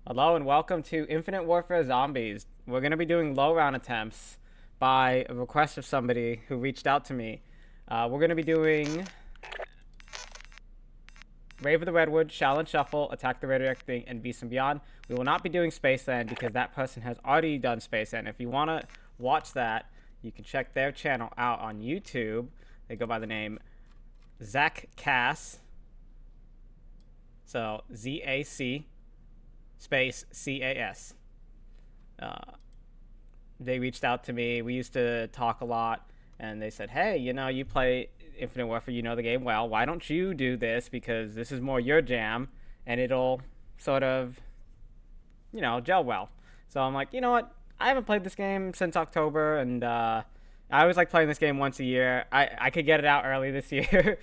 Hello and welcome to Infinite Warfare Zombies. We're going to be doing low round attempts by a request of somebody who reached out to me. We're going to be doing Rave of the Redwoods, Shall and Shuffle, Attack the Radioactive, and Beast and Beyond. We will not be doing Space Land because that person has already done Space Land. If you want to watch that, you can check their channel out on YouTube. They go by the name Zach Cass. So ZAC space CAS. They reached out to me. We used to talk a lot, and they said, hey, you play Infinite Warfare, you know the game well. Why don't you do this? Because this is more your jam, and it'll sort of, gel well. So I'm like, you know what? I haven't played this game since October, and I always like playing this game once a year. I could get it out early this year,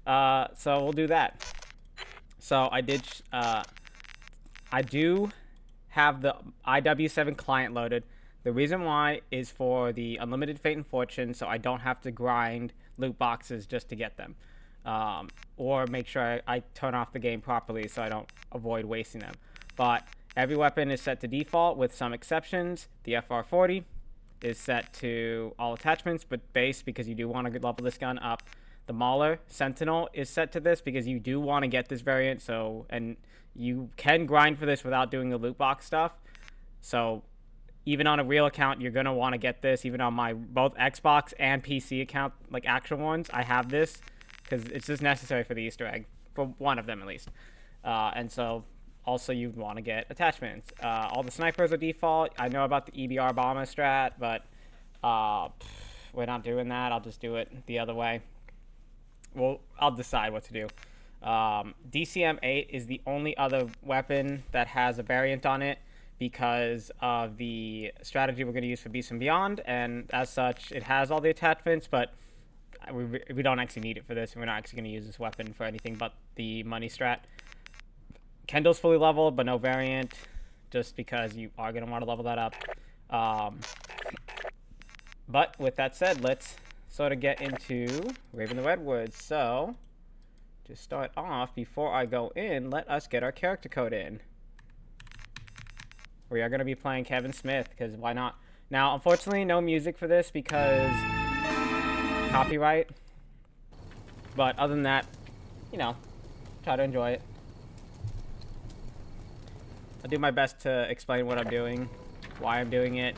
so we'll do that. So I do have the IW7 client loaded. The reason why is for the unlimited fate and fortune, so I don't have to grind loot boxes just to get them. Or make sure I turn off the game properly so I don't avoid wasting them. But every weapon is set to default with some exceptions. The FR40 is set to all attachments, but base because you do want to level this gun up. The Mauler Sentinel is set to this because you do want to get this variant, and you can grind for this without doing the loot box stuff. So even on a real account, you're going to want to get this. Even on my both Xbox and PC account, like actual ones, I have this because it's just necessary for the Easter egg, for one of them at least. And so also you want to get attachments. All the snipers are default. I know about the EBR bomber strat, but we're not doing that. I'll just do it the other way. Well, I'll decide what to do. DCM-8 is the only other weapon that has a variant on it because of the strategy we're going to use for Beast and Beyond, and as such, it has all the attachments, but we don't actually need it for this, and we're not actually going to use this weapon for anything but the money strat. Kendall's fully leveled, but no variant, just because you are going to want to level that up. But with that said, let's sort of get into Rave in the Redwoods. So, to start off, before I go in, let us get our character code in. We are going to be playing Kevin Smith, because why not? Now, unfortunately, no music for this because copyright. But other than that, try to enjoy it. I'll do my best to explain what I'm doing, why I'm doing it.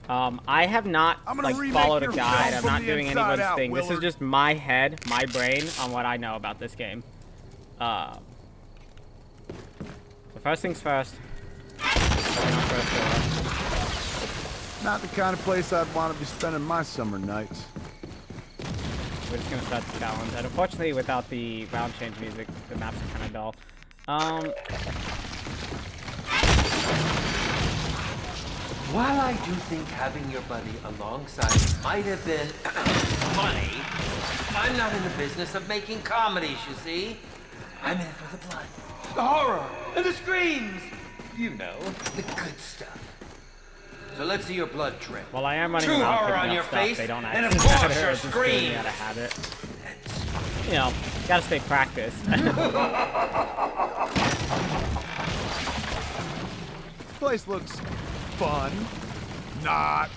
I have not followed a guide. I'm not doing anybody's thing. This is just my head, my brain on what I know about this game. So first things first. Not the kind of place I'd want to be spending my summer nights. We're just gonna start the challenge, and unfortunately, without the round change music, the maps are kind of dull. While I do think having your buddy alongside might have been funny, I'm not in the business of making comedies, you see. I'm in it for the blood, the horror, and the screams. You know, the good stuff. So let's see your blood trip. Well, I am running True around horror picking on up your stuff. face, They don't and of actually course matter. your It's just doing screams. out of habit. Gotta stay practiced. This place looks fun. Not.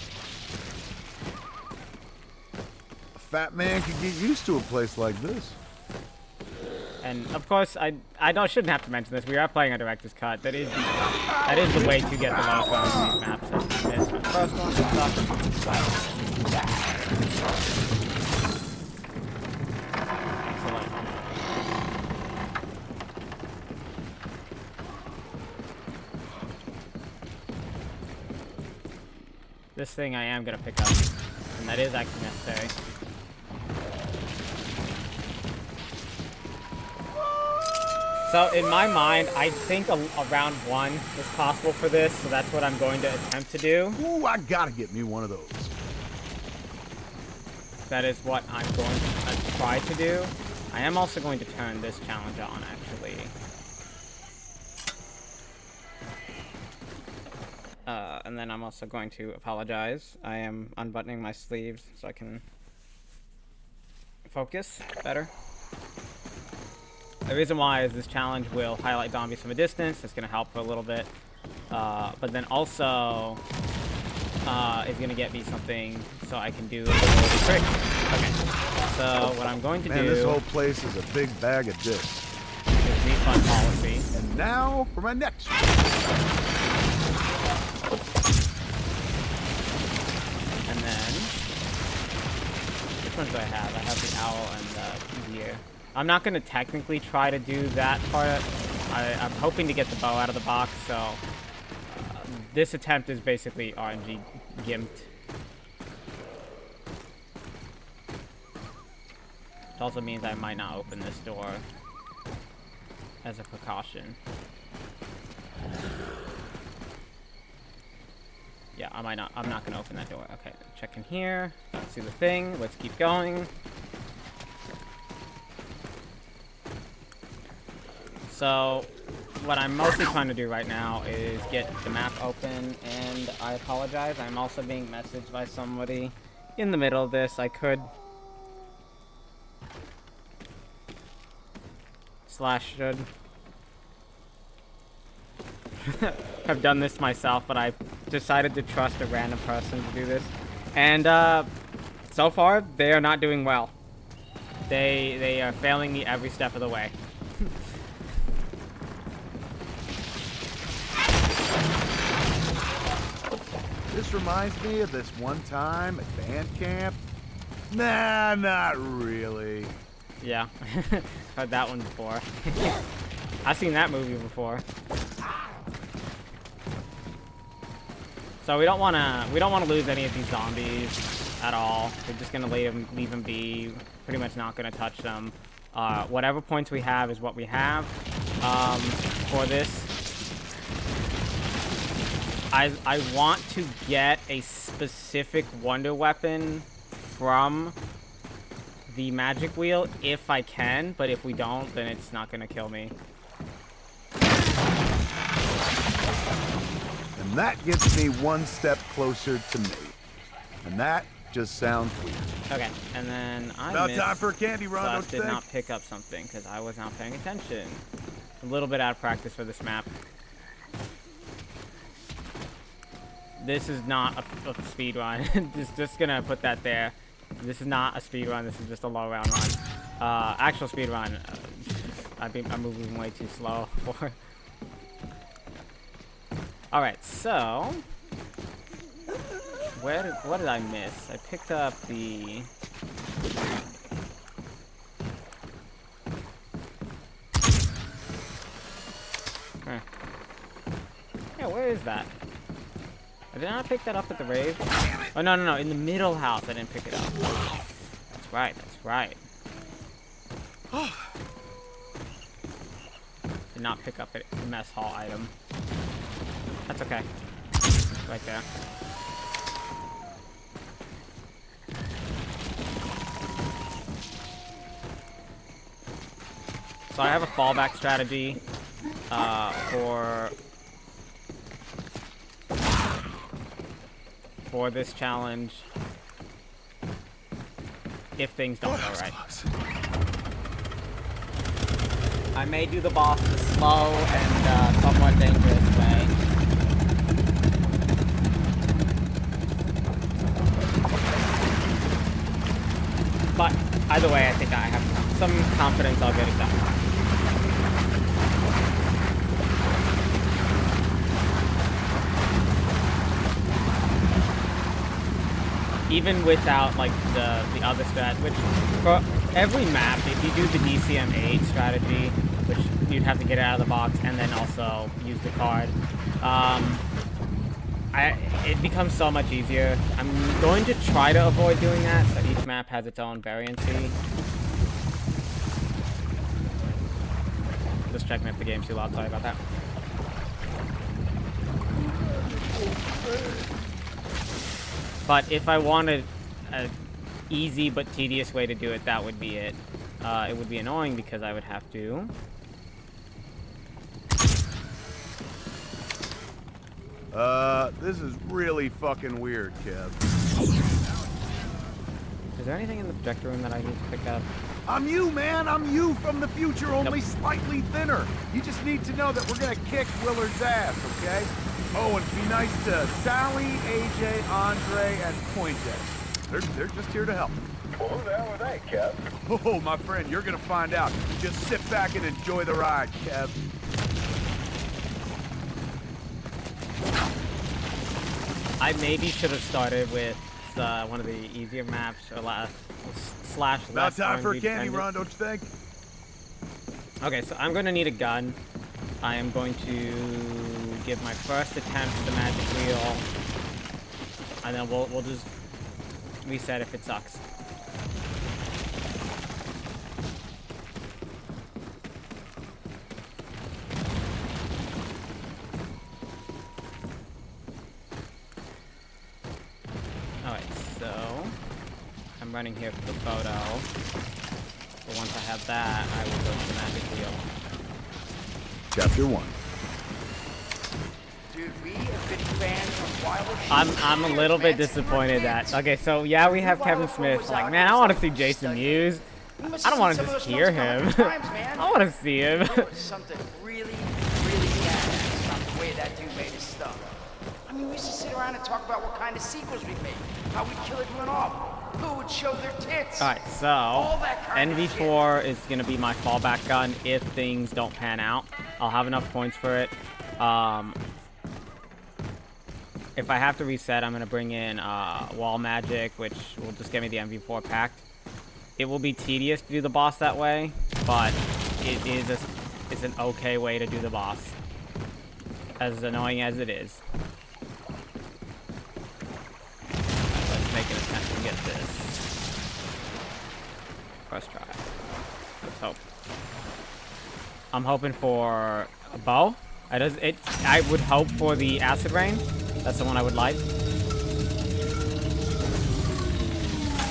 A fat man could get used to a place like this. And of course, I shouldn't have to mention this. We are playing a director's cut. That is the way to get the most out of these maps. I missed my first one. Excellent. This thing I am gonna pick up, and that is actually necessary. So in my mind, I think a round one is possible for this, so that's what I'm going to attempt to do. Ooh, I gotta get me one of those. That is what I'm going to try to do. I am also going to turn this challenge on, actually. And then I'm also going to apologize. I am unbuttoning my sleeves so I can focus better. The reason why is this challenge will highlight zombies from a distance. It's going to help for a little bit. But then also is going to get me something so I can do a little trick. Okay. So what I'm going to do... this whole place is a big bag of dicks. Is refund policy. And now for my next one. And then... Which ones do I have? I have the owl and the deer. I'm not going to technically try to do that part. I'm hoping to get the bow out of the box, so this attempt is basically RNG gimped. It also means I might not open this door as a precaution. Yeah, I'm not going to open that door. Okay, check in here. Let's see the thing. Let's keep going. So, what I'm mostly trying to do right now is get the map open, and I apologize. I'm also being messaged by somebody in the middle of this. I could... should have done this myself, but I've decided to trust a random person to do this. And, so far, they are not doing well. They are failing me every step of the way. This reminds me of this one time at band camp. Nah, not really. Yeah, heard that one before. I've seen that movie before. So we don't want to lose any of these zombies at all. We're just gonna leave them be. Pretty much not gonna touch them. Whatever points we have is what we have. For this, I want to get a specific wonder weapon from the magic wheel if I can, but if we don't, then it's not gonna kill me. And that gets me one step closer to me. And that just sounds weird. Okay, and then I About time for a candy run, so I don't you did think? not pick up something because I was not paying attention. A little bit out of practice for this map. This is not a speed run. just gonna put that there. This is not a speed run. This is just a low round run. Actual speed run. I'm moving way too slow for. All right, so what did I miss? I picked up the. Huh. Yeah, where is that? Did I not pick that up at the Rave? Oh, no, in the middle house I didn't pick it up. That's right, that's right. Did not pick up a mess hall item. That's okay. Right there. So I have a fallback strategy for this challenge if things don't go right. I may do the boss the slow and somewhat dangerous way. But either way, I think I have some confidence I'll get it done. Even without like the other strat, which for every map, if you do the DCM8 strategy, which you'd have to get it out of the box and then also use the card, it becomes so much easier. I'm going to try to avoid doing that, so each map has its own variancy. Just checking if the game's too loud, sorry about that. But if I wanted an easy but tedious way to do it, that would be it. It would be annoying because I would have to... This is really fucking weird, Kev. Is there anything in the projector room that I need to pick up? I'm you, man. I'm you from the future, only slightly thinner. You just need to know that we're gonna kick Willard's ass, okay? Oh, and be nice to Sally, AJ, Andre, and Poindexter. They're just here to help. Well, who the hell are they, Kev? Oh, my friend, you're gonna find out. Just sit back and enjoy the ride, Kev. I maybe should have started with one of the easier maps or slash About less time for a RNG candy dependent. run, don't you think? Okay, so I'm going to need a gun. I am going to give my first attempt at the magic wheel, and then we'll just reset if it sucks. Alright, so I'm running here for the photo. But once I have that, I will go to the magic wheel. Chapter 1. Dude, we have been fans of Wilder. I'm a little bit disappointed that. Okay, so yeah, we have Kevin Smith. Like, man, I want to see Jason Mewes. I don't want to just hear him. I want to see him. There was something really, really badass about the way that dude made his stuff. I mean, we used to sit around and talk about what kind of sequels we'd make, how we'd kill everyone off, who would show their tits. Alright, so NV4 is going to be my fallback gun if things don't pan out. I'll have enough points for it. If I have to reset, I'm going to bring in wall magic, which will just get me the NV4 pack. It will be tedious to do the boss that way, but it's an okay way to do the boss. As annoying as it is. Let's make an attempt to get this. First try. Let's hope. I'm hoping for a bow. I would hope for the acid rain. That's the one I would like.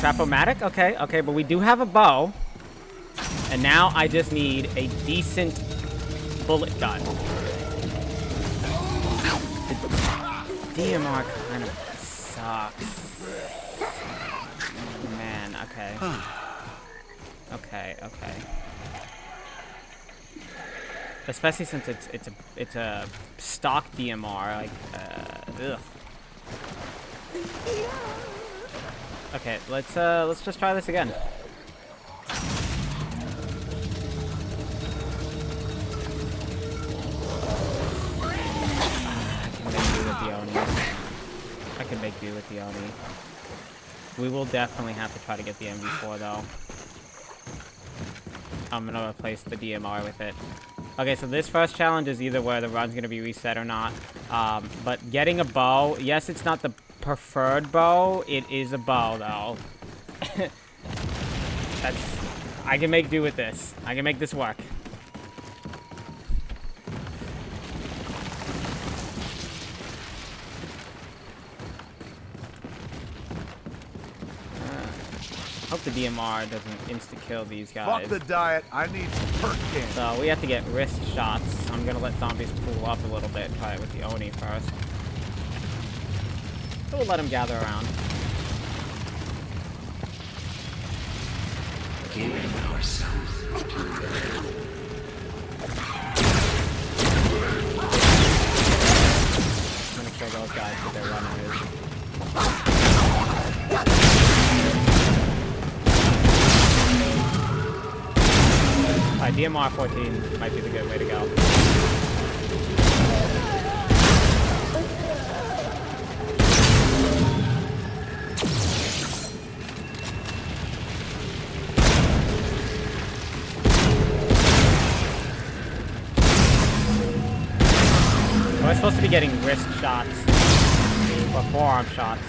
Trap-o-matic? Okay, but we do have a bow. And now I just need a decent bullet gun. The DMR kind of sucks. Man, okay. Okay. Especially since it's a stock DMR, like ugh. Okay, let's just try this again. I can make do with the Oni. We will definitely have to try to get the MV4 though. I'm gonna replace the DMR with it. Okay, so this first challenge is either where the run's gonna be reset or not. But getting a bow, yes, it's not the preferred bow. It is a bow though. I can make do with this. I can make this work. Hope the DMR doesn't insta-kill these guys. Fuck the diet. I need some perk candy. So we have to get wrist shots. I'm gonna let zombies pull up a little bit. Try it with the Oni first. So we'll let them gather around. Giving ourselves. I'm gonna kill those guys with their runners. Alright, DMR 14 might be the good way to go. We're supposed to be getting wrist shots or forearm shots.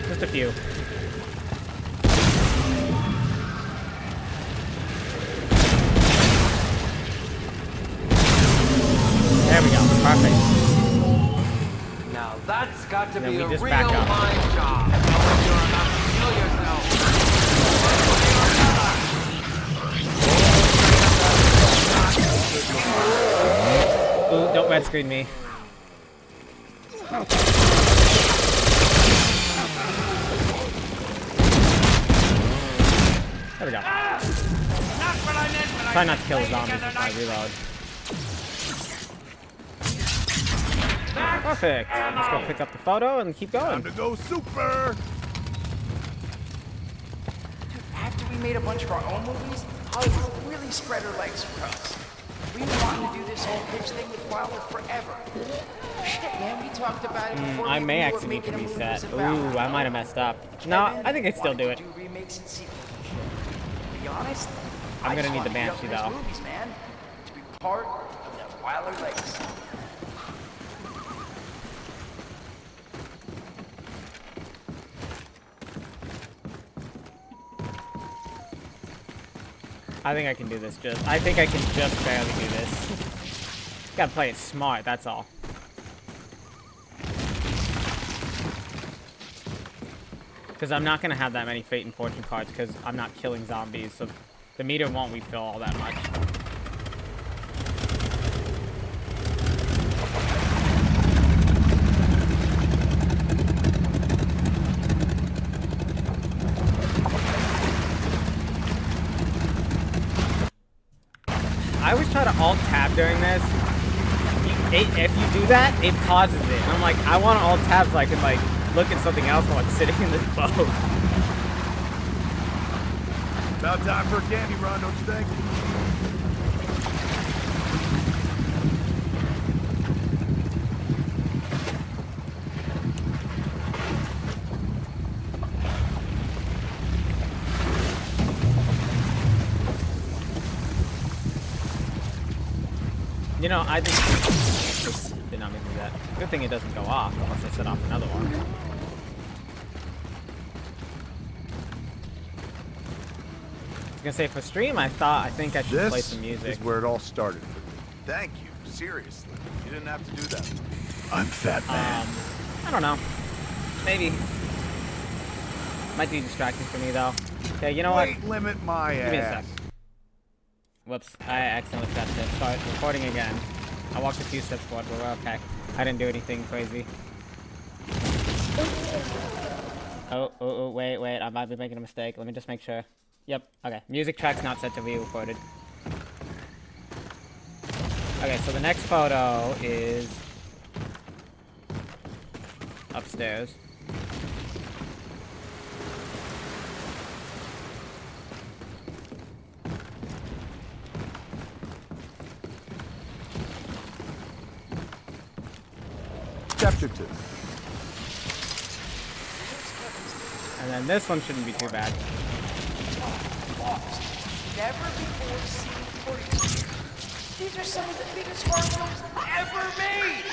Just a few. There we go. Perfect. Now that's got to Then be we a just real back up. mind job. Knowing you're about to kill yourself. Ooh, don't red screen me. There we go. Not what I meant when Try I not to kill the said zombies play with my together reload. Perfect. Let's go pick up the photo and keep Time going. to go super. Dude, after we made a bunch of our own movies, Hollywood really spread her legs for us. We've been wanting to do this whole pitch thing with Wilder forever. Shit, man, we talked about it before. I we may knew actually what need to making a movie reset. was about. Ooh, I might have messed up. No, I think I'd still do it. Do remakes and sequels and shit. To be honest, I'm I gonna just need the wanna get Banshee, up in though. these movies, man. To be part of that Wilder legacy. I think I can do this. I think I can just barely do this. Gotta play it smart, that's all. Because I'm not gonna have that many Fate and Fortune cards because I'm not killing zombies, so the meter won't refill all that much. I always try to alt-tab during this. If you do that, it pauses it. And I'm like, I want to alt-tab so I can, like, look at something else while I'm sitting in this boat. About time for a candy run, don't you think? You know, I think this did not mean to do that. Good thing it doesn't go off unless I set off another one. I was gonna say for stream, I think I should play some music. This is where it all started for me. Thank you, seriously. You didn't have to do that. I'm Fat Man. I don't know. Maybe. Might be distracting for me though. Okay, you know what? Weight limit my ass. Give me a sec. Whoops, I accidentally forgot to start recording again. I walked a few steps forward, but we're okay. I didn't do anything crazy. Oh, wait, I might be making a mistake. Let me just make sure. Yep, okay. Music track's not set to be recorded. Okay, so the next photo is upstairs. Chapter 2. And then this one shouldn't be too bad. Never before seen footage. These are some of the biggest horror films ever made.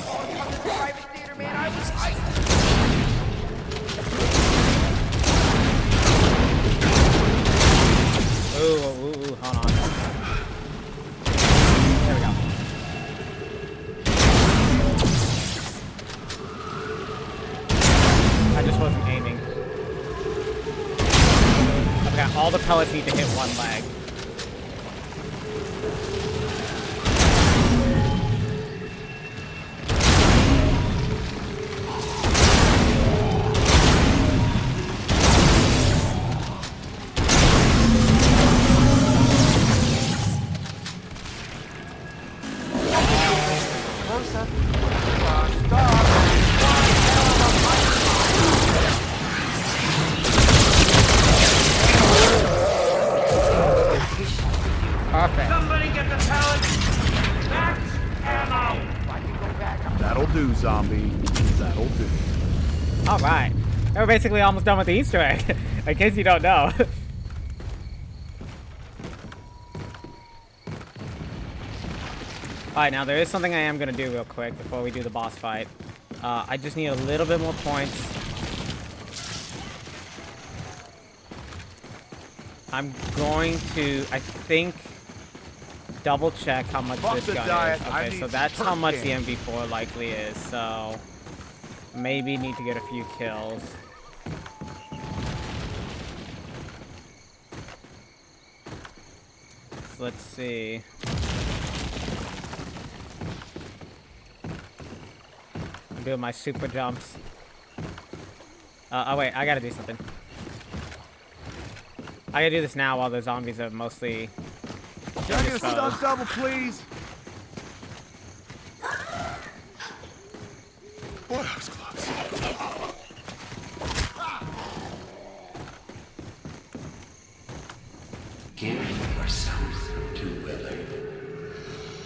Oh, come to the private theater, man. I was hyped. Ooh, hold on. There we go. I just wasn't aiming. Okay, all the pellets need to hit one leg. Perfect. Somebody get the pallet. Max ammo. If I can go back, That'll do, zombie. That'll do. Alright. We're basically almost done with the Easter egg, in case you don't know. Alright, now there is something I am going to do real quick before we do the boss fight. I just need a little bit more points. I'm going to, I think, double check how much Fuck this the gun diet, is. I Okay, need so some that's how perk much the candy. MV4 likely is, so maybe need to get a few kills. So let's see. I'm doing my super jumps. Oh wait, I gotta do something. I gotta do this now while the zombies are mostly. Can I get a stunt double, please? Boy, that was close. Give yourself to Willard.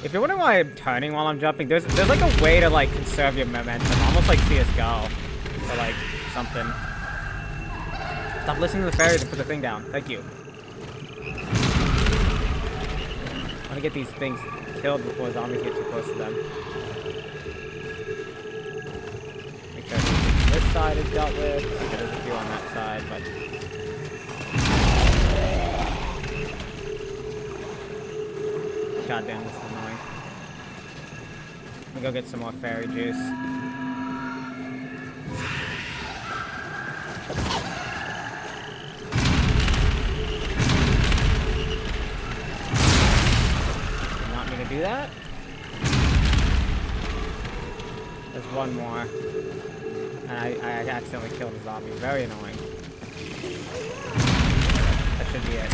If you're wondering why I'm turning while I'm jumping, there's like a way to like conserve your momentum, almost like CS:GO, or like something. Stop listening to the fairies and put the thing down. Thank you. I want to get these things killed before zombies get too close to them. Make sure this side is dealt with. Okay, there's a few on that side, but. God damn, this is annoying. Let me go get some more fairy juice. You want me to do that? There's one more. And I accidentally killed a zombie. Very annoying. That should be it.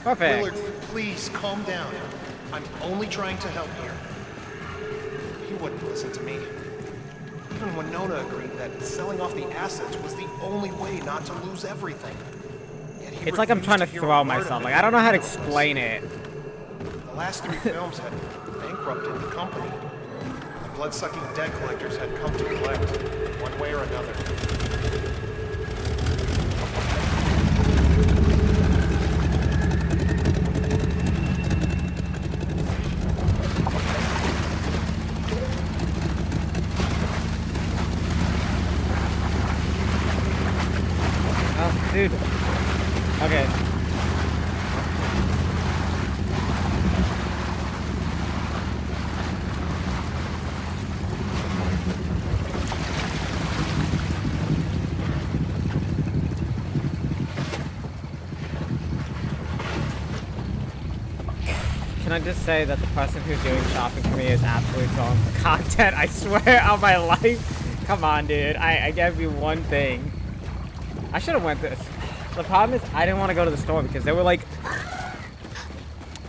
Perfect. Willard, please calm down. I'm only trying to help here. He wouldn't listen to me. Even Winona agreed that selling off the assets was the only way not to lose everything. Yet he It's like I'm trying to refused hear throw a word of myself. it. Like, I don't know how to explain it. The last 3 films had bankrupted the company. The blood-sucking debt collectors had come to collect, one way or another. Oh, dude. Okay. Can I just say that the person who's doing shopping for me is absolutely throwing for content? I swear on my life. Come on, dude. I gave you one thing. I should have went this. The problem is I didn't want to go to the store because they were like...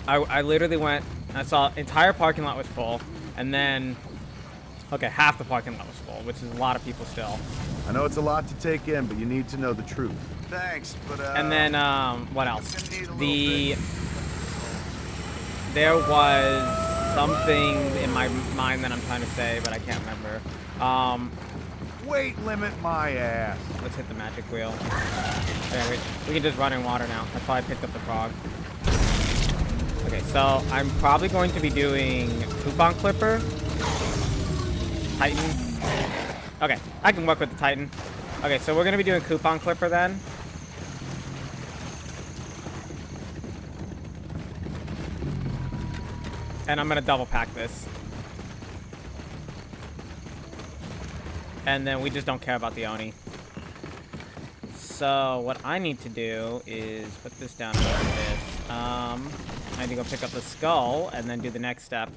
I literally went... I saw entire parking lot was full. And then... Okay, half the parking lot was full, which is a lot of people still. I know it's a lot to take in, but you need to know the truth. Thanks, but And then, what else? gonna need a little The... There was something in my mind that I'm trying to say, but I can't remember. Weight limit my ass. Let's hit the magic wheel. There, we can just run in water now. That's why I picked up the frog. Okay, so I'm probably going to be doing coupon clipper. Titan. Okay, I can work with the Titan. Okay, so we're going to be doing coupon clipper then. And I'm going to double pack this. And then we just don't care about the Oni. So what I need to do is put this down like this. I need to go pick up the skull and then do the next step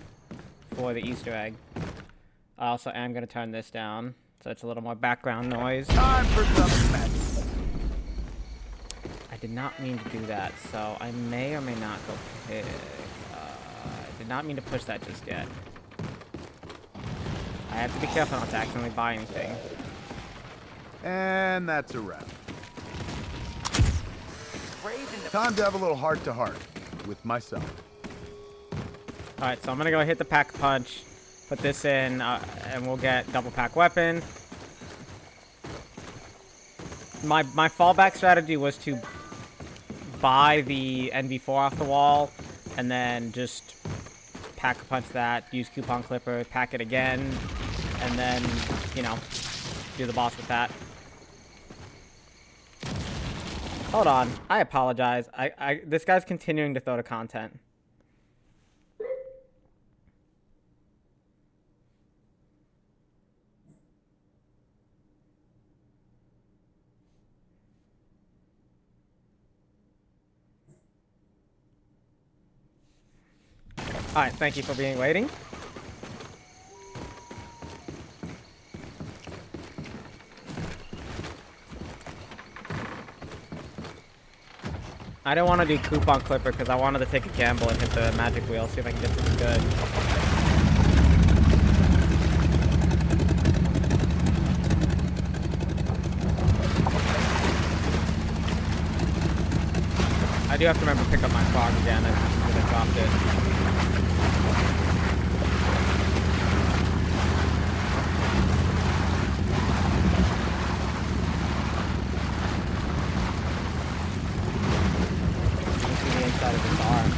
for the Easter egg. I also am going to turn this down so it's a little more background noise. Time for some magic. I did not mean to do that, so I may or may not go pick. I did not mean to push that just yet. I have to be careful not to accidentally buy anything. And that's a wrap. Rave in the Time to have a little heart-to-heart with myself. Alright, so I'm gonna go hit the pack punch, put this in, and we'll get double pack weapon. My fallback strategy was to buy the NV4 off the wall, and then just pack a punch that, use coupon clipper, pack it again, and then, you know, do the boss with that. Hold on, I apologize. This guy's continuing to throw the content. Alright, thank you for being waiting. I don't want to do coupon clipper because I wanted to take a gamble and hit the magic wheel, see if I can get something good. I do have to remember to pick up my fog again. I dropped it. Inside of his arm.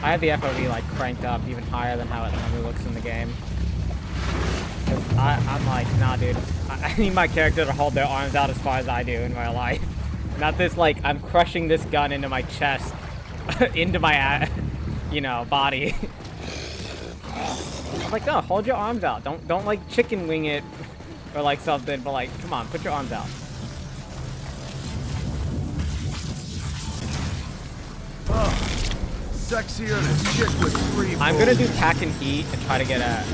I have the FOV like cranked up even higher than how it normally looks in the game. I'm like, nah, dude. I need my character to hold their arms out as far as I do in my life. Not this like I'm crushing this gun into my chest, into my, body. I'm like, no, hold your arms out. Don't like chicken wing it or like something. But like, come on, put your arms out. Sexier than chick with 3 I'm gonna do tack and heat and try to get a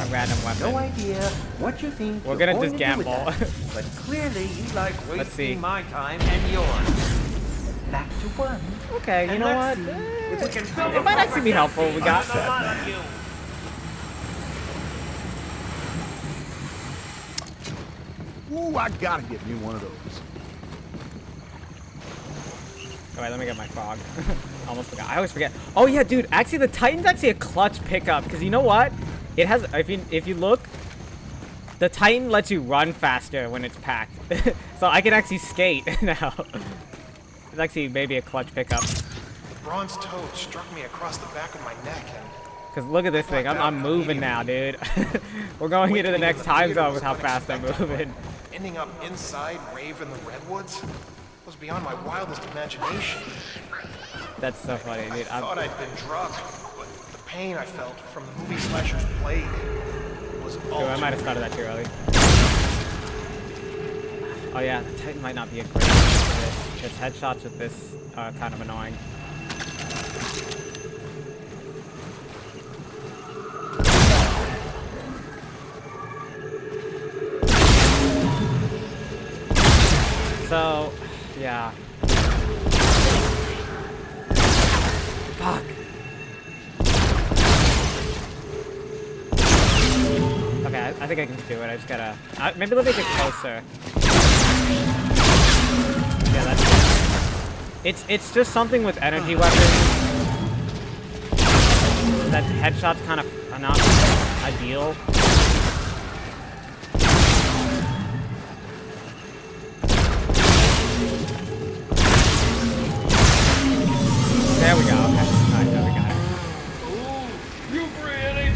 random weapon. No idea what you think. We're you're gonna going just to do with gamble. that, but clearly you like Let's see. wasting my time and yours. Back to 1. Okay, you And know let's what? see if we can build It a might actually be helpful. We got. a lot of you. Ooh, I gotta get me one of those. Alright, let me get my frog. Almost forgot. I always forget. Oh yeah, dude. Actually, the Titan's actually a clutch pickup because you know what? It has. If you look, the Titan lets you run faster when it's packed. So I can actually skate now. It's actually maybe a clutch pickup. Bronze toad struck me across the back of my neck and... Cause look at this thing. I'm moving now, dude. We're going into the next time zone with how fast I'm moving. Ending up inside Rave in the Redwoods was beyond my wildest imagination. That's so funny, dude. I thought I'd been drugged, but the pain I felt from the movie slasher's plague was all I might have too started that too early. Oh yeah, the Titan might not be a great one for this. Because headshots with this are kind of annoying. So, yeah. Fuck. Okay, I think I can do it. I just gotta... maybe let me get closer. Yeah, that's it. It's just something with energy weapons that headshots kind of are not ideal. There we go. Okay. Alright, there we got it. You really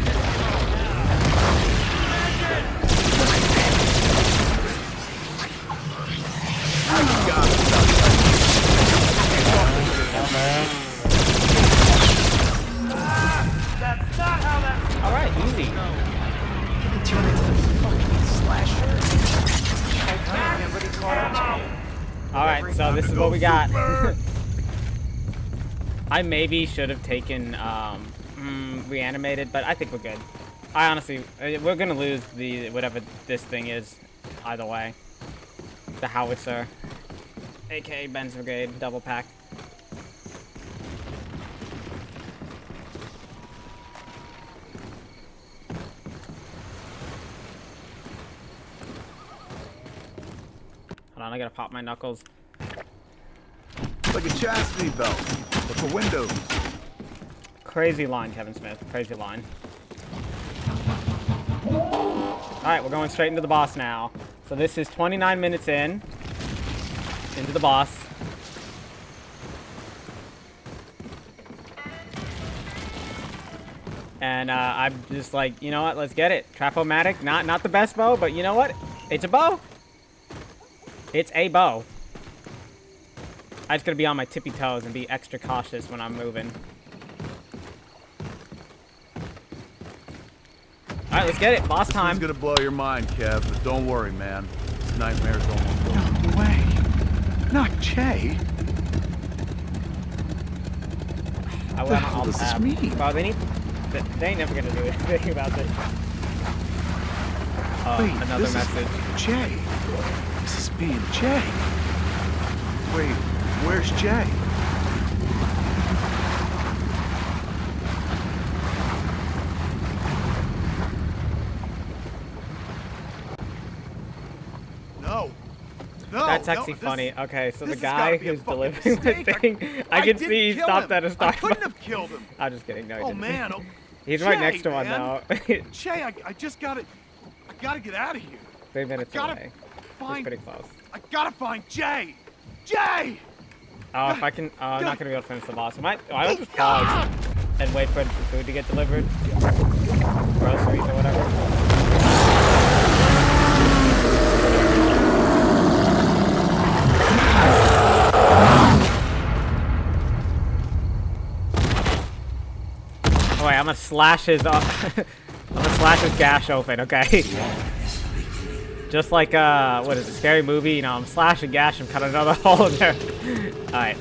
That's not how that... Alright, easy. turn into the fucking slasher. Alright, so this is what we got. I maybe should have taken reanimated, but I think we're good. I honestly, we're gonna lose the whatever this thing is, either way. The howitzer, aka Ben's Brigade, double pack. Hold on, I gotta pop my knuckles. Like a chastity belt, but for windows. Crazy line, Kevin Smith. Crazy line. Alright, we're going straight into the boss now. So this is 29 minutes into the boss. And I'm just like, you know what? Let's get it. Trap-o-matic. Not the best bow, but you know what? It's a bow. It's a bow. I just gotta be on my tippy toes and be extra cautious when I'm moving. Alright, let's get it. Boss time. It's gonna blow your mind, Kev, but don't worry, man. This nightmare's almost over. No way. Not Jay. What the hell does this mean? Bro, they ain't never gonna do anything about this. Oh, Wait, another this message. is Jay. Is must be in Jay. Wait, where's Jay? No. No, That's no, actually this- funny. Okay, so the this has guy gotta be a who's fucking delivering the mistake. thing, I can didn't see he kill stopped him. at a I Starbucks. couldn't have killed him. I'm just kidding. No, he Oh didn't. man, He's right Jay, next to one man. now. Jay, I just gotta get out of here. 3 minutes gotta away. That's Find, pretty close. I gotta find Jay. Jay! Oh, if I can, I'm not gonna be able to finish the boss. Why don't just pause and wait for the food to get delivered? Groceries or whatever. Oh wait, I'm gonna slash his, I'm gonna slash his gash open, okay? Just like, what is it, Scary Movie? You know, I'm slashing gash and cut another hole in there. Alright.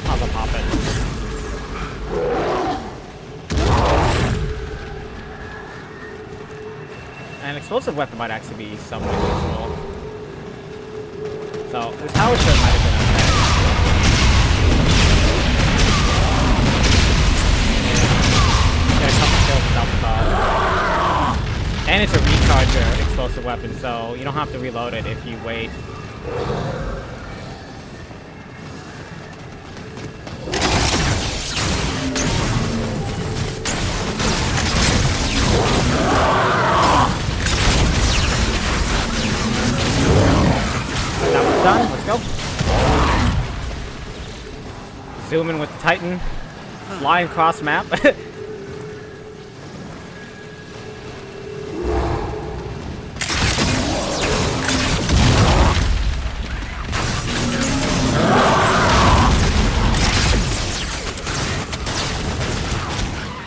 I'll pop it. An explosive weapon might actually be somewhat useful. So, this power shot might have been okay. Get a couple kills without the bomb. And it's a recharger explosive weapon, so you don't have to reload it if you wait. That one's done. Let's go. Zoom in with the Titan. Flying cross map.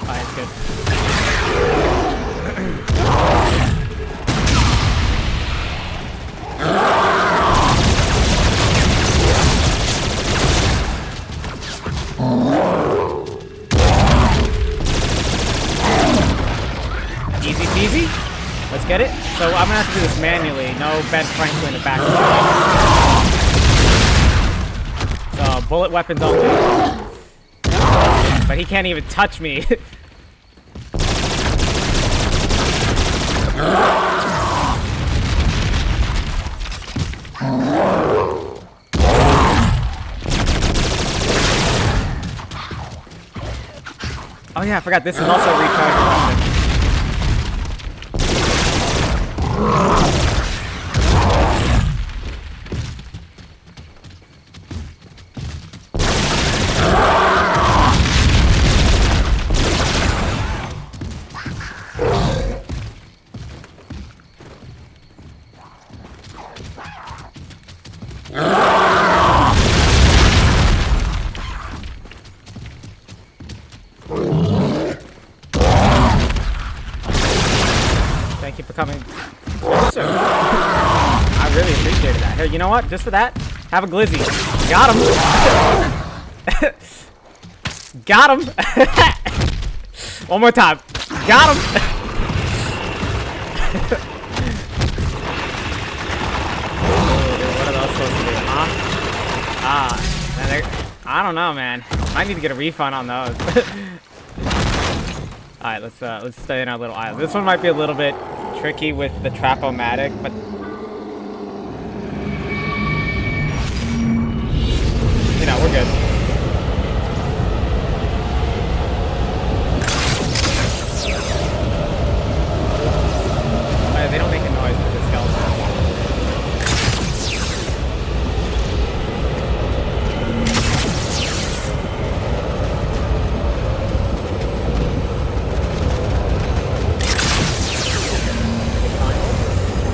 Alright, good. Easy peasy. Let's get it. So I'm gonna have to do this manually. No Ben Franklin in the back. So bullet weapons only. But he can't even touch me. Oh yeah, I forgot this is also a rechargeable weapon. Thank you for coming closer. I really appreciated that. Here, you know what? Just for that, have a glizzy. Got him. Got him. One more time. Got him. What are those supposed to do, huh? Man, I don't know, man. I need to get a refund on those. Alright, let's stay in our little island. This one might be a little bit tricky with the Trap-O-Matic, but you know, we're good. They don't make a noise with the skeleton.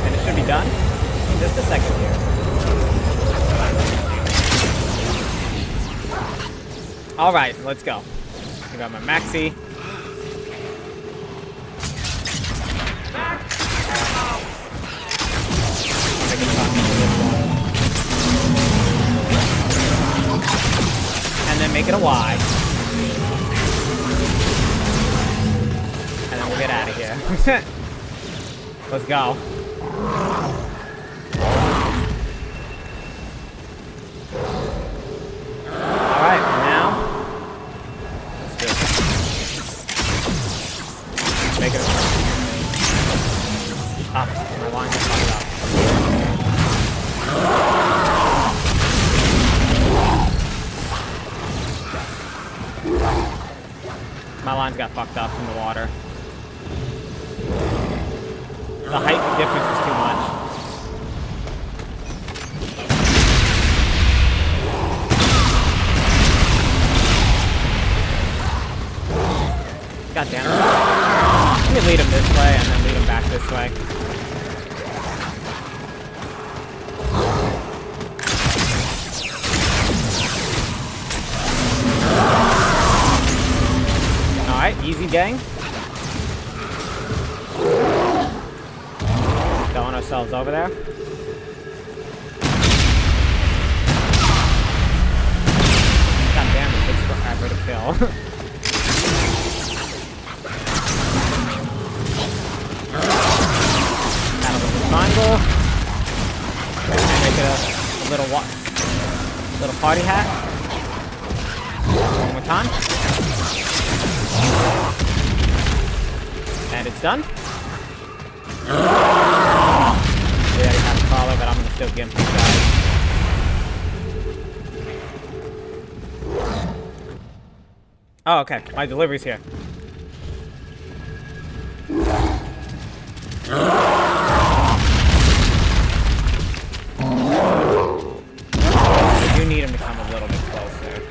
And it should be done in just a second here. All right, let's go. I got my maxi. Take a shot for this one. and make it a Y. And then we'll get out of here. Let's go. Alright, now let's do it. Make it a up. My line is fucked up. My lines got fucked up in the water. The height difference is too much. God damn it. Let me lead him this way and then lead him back this way. Alright, easy gang. Throwing ourselves over there. God damn, it takes forever to kill. Out of the triangle. Make it a little party hat. One more time. And it's done. Yeah, you have a collar, but I'm gonna still give him these guys. Oh, okay. My delivery's here. I do need him to come a little bit closer.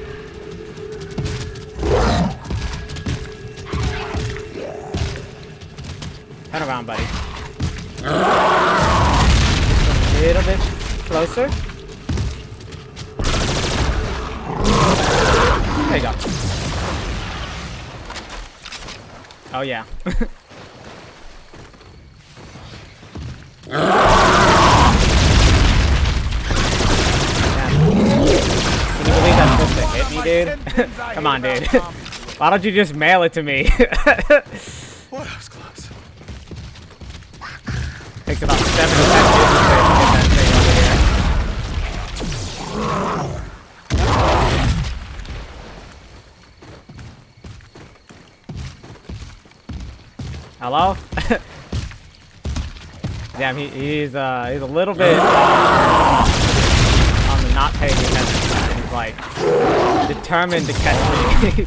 Turn around, buddy. Just a little bit closer. There you go. Oh, yeah. Can you believe that's supposed to hit me, dude? Come on, dude. Why don't you just mail it to me? Boy, that was close. Takes about 7 to 10 business days to get that thing over here. Hello? Damn, he's a little bit on the not paying attention side. He's like determined to catch me.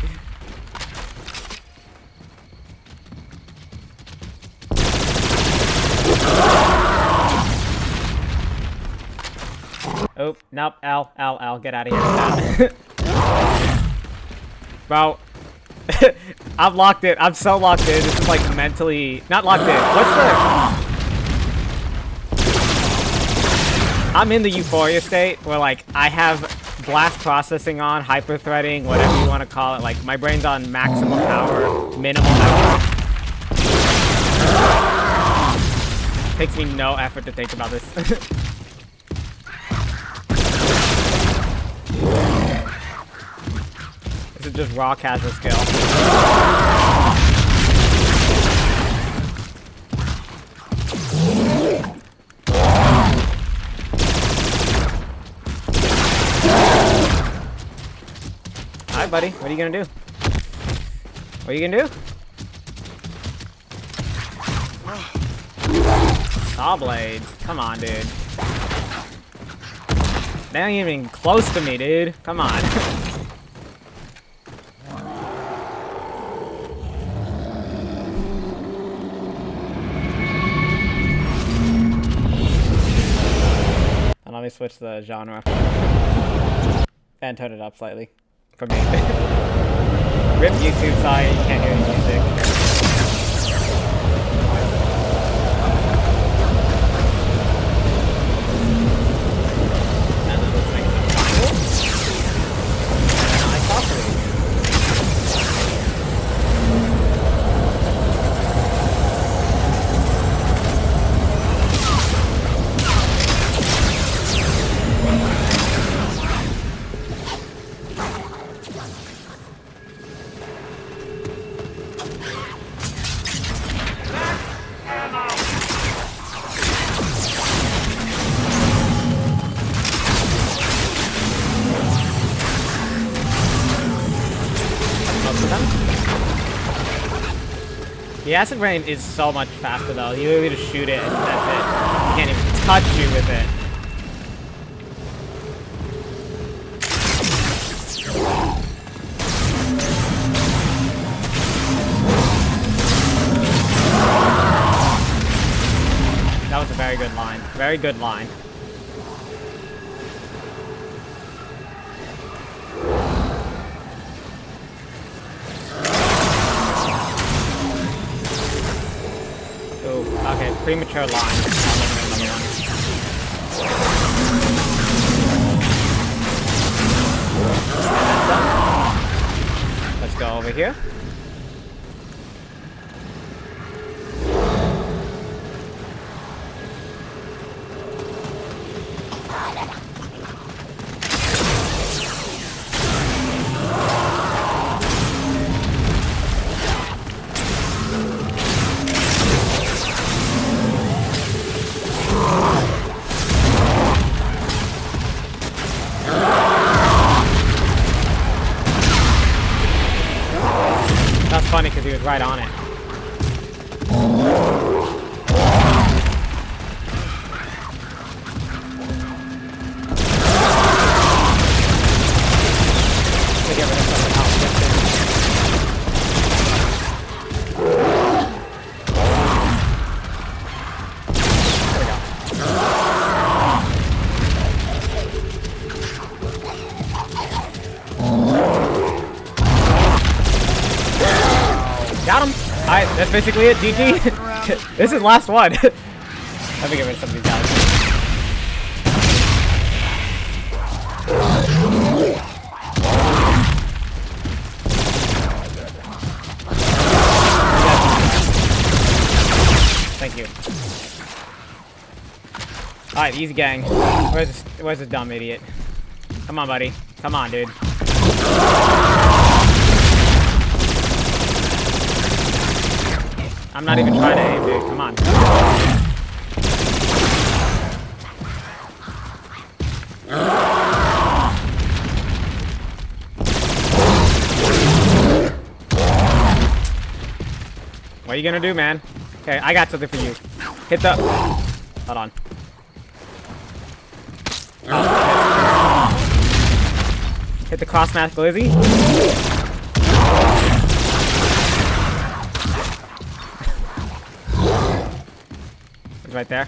Oh, nope, L, get out of here with that. Bro, I'm locked in. I'm so locked in. This is like mentally, not locked in. What's the... I'm in the euphoria state where like I have blast processing on, hyper threading, whatever you want to call it. Like my brain's on maximum power, minimal effort. Takes me no effort to think about this. This is just raw casual skill. Alright, buddy. What are you gonna do? What are you gonna do? Saw blades. Come on, dude. They ain't even close to me, dude. Come on. And let me switch the genre. And turn it up slightly. For me. Rip YouTube, sorry, you can't hear the music. And it looks like a triangle. And I saw three. The acid rain is so much faster though. You literally just shoot it and that's it. You can't even touch you with it. That was a very good line. Very good line. Okay, premature line. That's done. Let's go over here. That's funny because he was right on it. To get rid of something else. There we go. Got him! Alright, that's basically it, GG. This is last one. Let me get rid of some of these guys. Thank you. Alright, easy gang. Where's this dumb idiot? Come on, buddy. Come on, dude. I'm not even trying to aim, dude. Come on. What are you gonna do, man? Okay, I got something for you. Hit the... Hold on. Oh, hit the cross-math glizzy. It's right there.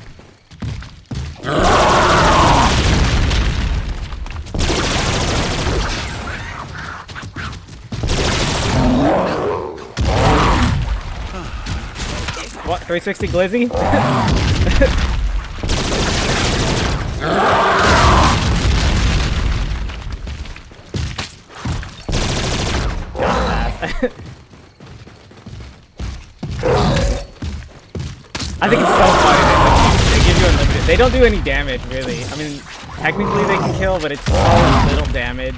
What? 360 glizzy? I think it's so funny that they give you unlimited. They don't do any damage, really. I mean, technically they can kill, but it's so little damage.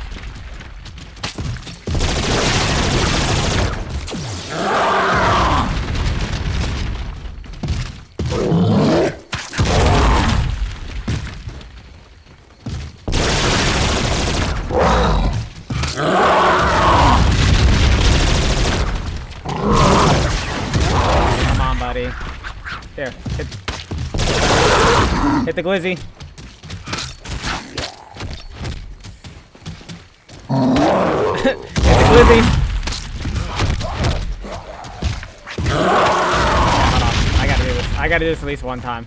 Come on, buddy. There. Hit the glizzy. Hit the glizzy. Hold on. I gotta do this. I gotta do this at least one time.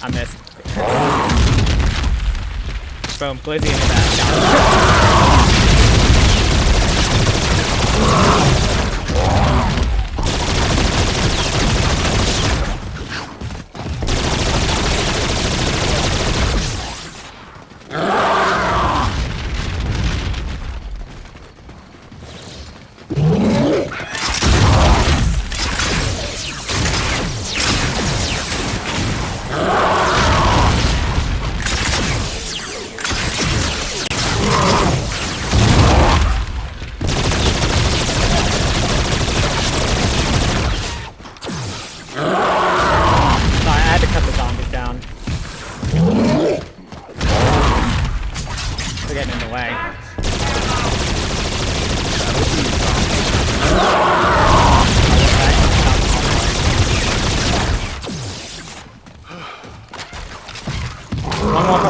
I missed. Boom, glizzy in the back.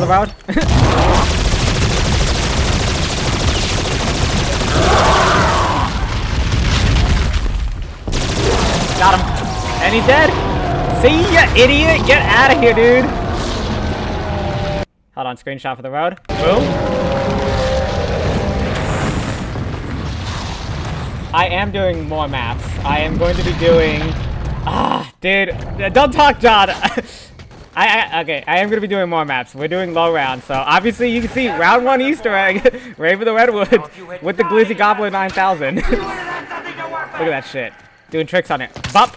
of the road. Got him. And he's dead. See ya, idiot. Get out of here, dude. Hold on, screenshot for the road. Boom. I am doing more maps. I am going to be doing... dude. Don't talk, John. Okay, I am going to be doing more maps. We're doing low round, so obviously you can see round 1 Easter egg. Rave of the Redwoods with the Glizzy Goblin 9000. Look at that shit. Doing tricks on it. Bop!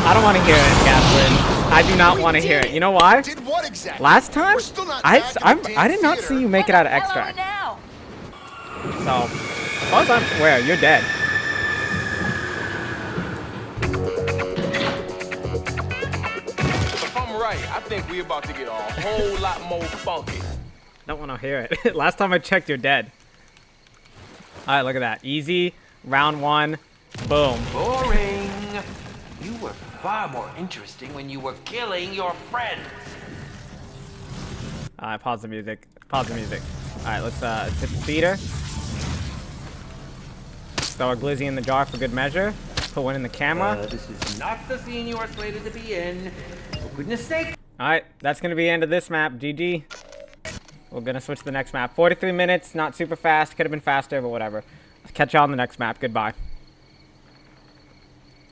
I don't want to hear it, Catherine. I do not want to hear it. You know why? Did what exactly? Last time, We're still not back at the I damn did not theater. see you make it out of extract. So, as far as I'm aware, you're dead. If I'm right, I think we're about to get a whole lot more funky. Don't want to hear it. Last time I checked, you're dead. All right, look at that. Easy. Round 1. Boom. Boring. You were far more interesting when you were killing your friends. All right, pause the music. Pause the music. All right, let's hit the theater. Throw a glizzy in the jar for good measure. Put one in the camera. This is not the scene you are slated to be in. For goodness sake. All right, that's going to be the end of this map. GG. We're going to switch to the next map. 43 minutes, not super fast. Could have been faster, but whatever. Catch you on the next map. Goodbye.